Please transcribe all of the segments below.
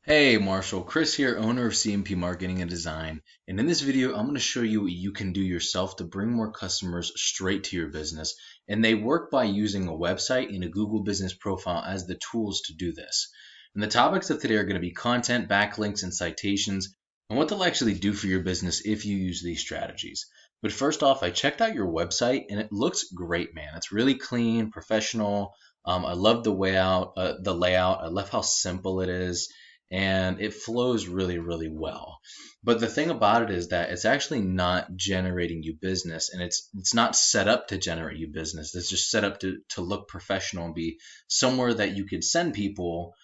Hey Marshall, Chris here, owner of CMP Marketing and Design. And in this video, I'm going to show you what you can do yourself to bring more customers straight to your business. And they work by using a website and a Google business profile as the tools to do this. And the topics of today are going to be content, backlinks, and citations, and what they'll actually do for your business if you use these strategies. But first off, I checked out your website and it looks great, man. It's really clean, professional. I love the the layout. I love how simple it is and it flows really, really well. But the thing about it is that it's actually not generating you business, and it's not set up to generate you business. It's just set up to look professional and be somewhere that you could send people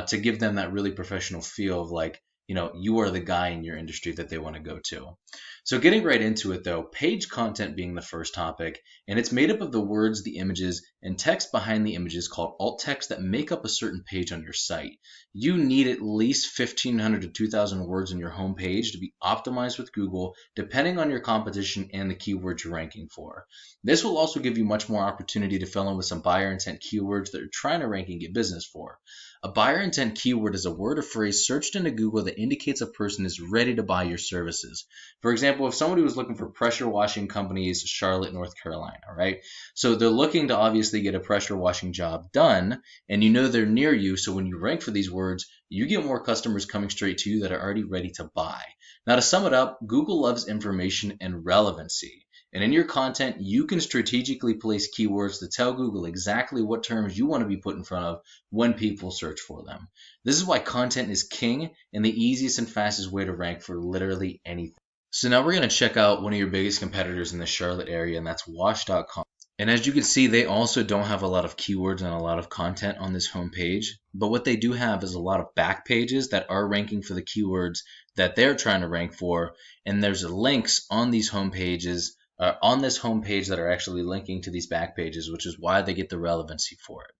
to give them that really professional feel of like, you are the guy in your industry that they want to go to. So getting right into it though, page content being the first topic, and it's made up of the words, the images, and text behind the images called alt text that make up a certain page on your site. You need at least 1,500 to 2,000 words on your home page to be optimized with Google, depending on your competition and the keywords you're ranking for. This will also give you much more opportunity to fill in with some buyer intent keywords that you're trying to rank and get business for. A buyer intent keyword is a word or phrase searched into Google that indicates a person is ready to buy your services. For example, if somebody was looking for pressure washing companies, Charlotte, North Carolina, right? So they're looking to obviously get a pressure washing job done, and you know they're near you. So when you rank for these words, you get more customers coming straight to you that are already ready to buy. Now, to sum it up, Google loves information and relevancy. And in your content, you can strategically place keywords to tell Google exactly what terms you want to be put in front of when people search for them. This is why content is king and the easiest and fastest way to rank for literally anything. So now we're going to check out one of your biggest competitors in the Charlotte area, and that's Wash.com. And as you can see, they also don't have a lot of keywords and a lot of content on this homepage. But what they do have is a lot of back pages that are ranking for the keywords that they're trying to rank for. And there's links on these homepages, on this homepage that are actually linking to these back pages, which is why they get the relevancy for it.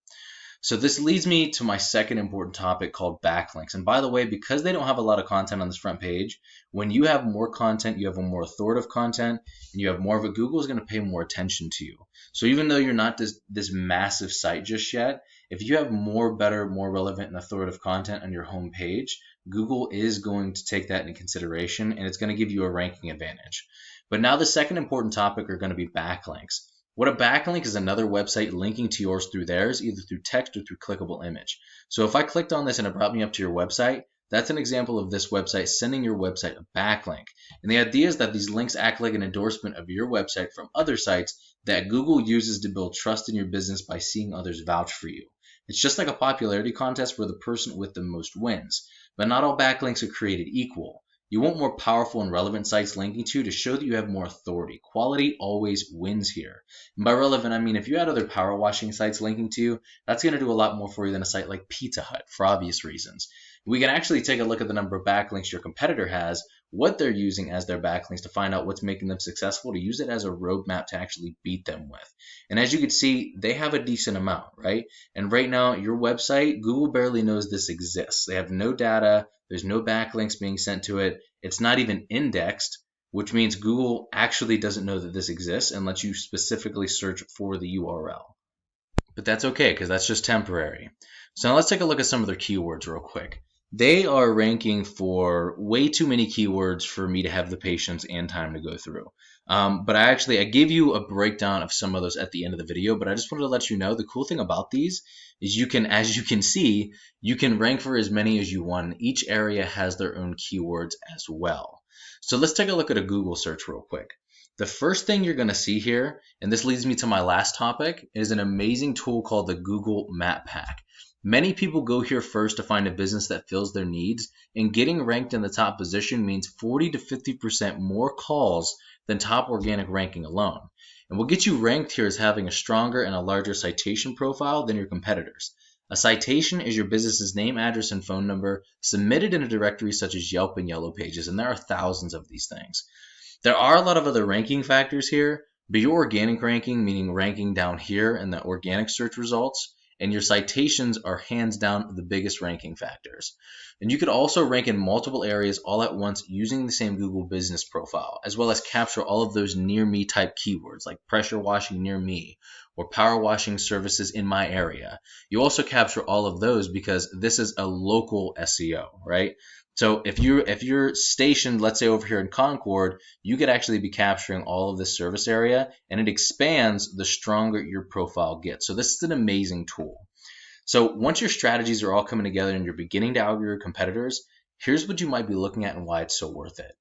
So this leads me to my second important topic called backlinks. And by the way, because they don't have a lot of content on this front page, when you have more content, you have a more authoritative content, and you have more of it, Google is going to pay more attention to you. So even though you're not this massive site just yet, if you have more better, more relevant and authoritative content on your home page, Google is going to take that into consideration, and it's going to give you a ranking advantage. But now the second important topic are going to be backlinks. What a backlink is another website linking to yours through theirs, either through text or through clickable image. So if I clicked on this and it brought me up to your website, that's an example of this website sending your website a backlink. And the idea is that these links act like an endorsement of your website from other sites that Google uses to build trust in your business by seeing others vouch for you. It's just like a popularity contest where the person with the most wins. But not all backlinks are created equal. You want more powerful and relevant sites linking to show that you have more authority. Quality always wins here. And by relevant, I mean if you had other power washing sites linking to you, that's going to do a lot more for you than a site like Pizza Hut for obvious reasons. We can actually take a look at the number of backlinks your competitor has, what they're using as their backlinks to find out what's making them successful, to use it as a roadmap to actually beat them with. And as you can see, they have a decent amount, right? And right now, your website, Google barely knows this exists. They have no data. There's no backlinks being sent to it. It's not even indexed, which means Google actually doesn't know that this exists and lets you specifically search for the URL. But that's okay, because that's just temporary. So now let's take a look at some of their keywords real quick. They are ranking for way too many keywords for me to have the patience and time to go through. But I gave you a breakdown of some of those at the end of the video, but I just wanted to let you know the cool thing about these is you can, as you can see, you can rank for as many as you want. Each area has their own keywords as well. So let's take a look at a Google search real quick. The first thing you're going to see here, and this leads me to my last topic, is an amazing tool called the Google Map Pack. Many people go here first to find a business that fills their needs, and getting ranked in the top position means 40 to 50% more calls than top organic ranking alone. And what gets you ranked here is having a stronger and a larger citation profile than your competitors. A citation is your business's name, address, and phone number submitted in a directory such as Yelp and Yellow Pages, and there are thousands of these things. There are a lot of other ranking factors here, but your organic ranking, meaning ranking down here in the organic search results, and your citations are hands down the biggest ranking factors. And you could also rank in multiple areas all at once using the same Google business profile, as well as capture all of those near me type keywords like pressure washing near me, or power washing services in my area. You also capture all of those because this is a local SEO, right? So if you're stationed, let's say over here in Concord, you could actually be capturing all of this service area, and it expands the stronger your profile gets. So this is an amazing tool. So once your strategies are all coming together and you're beginning to outdo your competitors, here's what you might be looking at and why it's so worth it.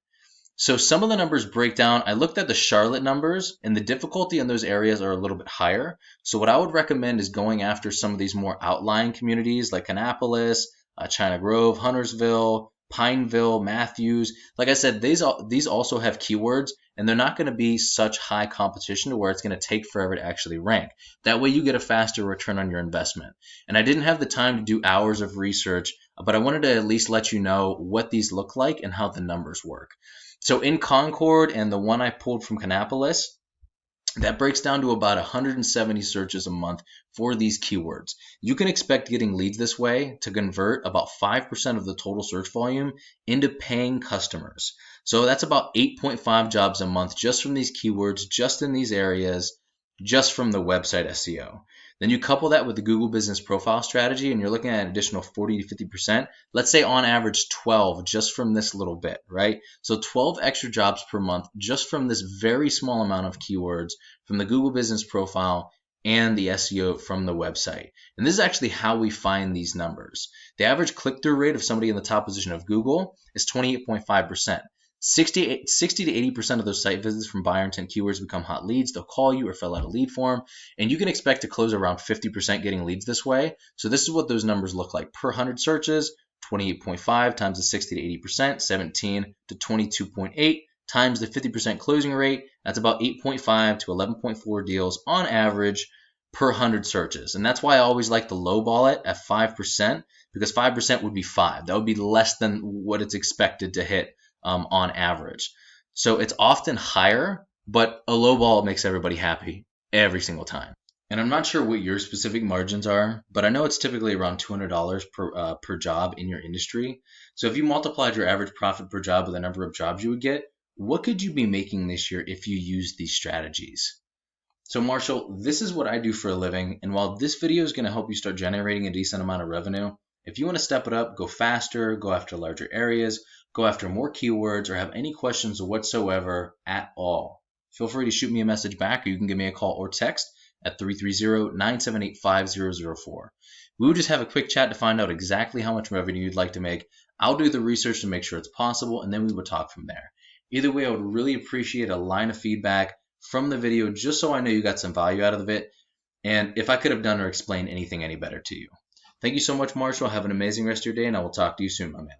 So some of the numbers break down. I looked at the Charlotte numbers, and the difficulty in those areas are a little bit higher. So what I would recommend is going after some of these more outlying communities like Annapolis, China Grove, Huntersville, Pineville, Matthews. Like I said, these also have keywords, and they're not going to be such high competition to where it's going to take forever to actually rank. That way you get a faster return on your investment. And I didn't have the time to do hours of research, but I wanted to at least let you know what these look like and how the numbers work. So in Concord and the one I pulled from Kannapolis, that breaks down to about 170 searches a month for these keywords. You can expect getting leads this way to convert about 5% of the total search volume into paying customers. So that's about 8.5 jobs a month just from these keywords, just in these areas, just from the website SEO. Then you couple that with the Google Business Profile strategy, and you're looking at an additional 40 to 50%. Let's say on average 12 just from this little bit, right? So 12 extra jobs per month just from this very small amount of keywords from the Google Business Profile and the SEO from the website. And this is actually how we find these numbers. The average click-through rate of somebody in the top position of Google is 28.5%. 60 to 80% of those site visits from buyer intent keywords become hot leads. They'll call you or fill out a lead form, and you can expect to close around 50% getting leads this way. So this is what those numbers look like per 100 searches. 28.5 times the 60 to 80%, 17 to 22.8 times the 50% closing rate. That's about 8.5 to 11.4 deals on average per 100 searches. And that's why I always like to lowball it at 5%, because 5% would be 5. That would be less than what it's expected to hit on average. So it's often higher, but a low ball makes everybody happy every single time. And I'm not sure what your specific margins are, but I know it's typically around $200 per job in your industry. So if you multiplied your average profit per job with the number of jobs you would get, what could you be making this year if you use these strategies? So Marshall, this is what I do for a living, and while this video is going to help you start generating a decent amount of revenue, if you want to step it up, go faster, go after larger areas, go after more keywords, or have any questions whatsoever at all, feel free to shoot me a message back, or you can give me a call or text at 330-978-5004. We will just have a quick chat to find out exactly how much revenue you'd like to make. I'll do the research to make sure it's possible, and then we will talk from there. Either way, I would really appreciate a line of feedback from the video just so I know you got some value out of it, and if I could have done or explained anything any better to you. Thank you so much, Marshall. Have an amazing rest of your day, and I will talk to you soon, my man.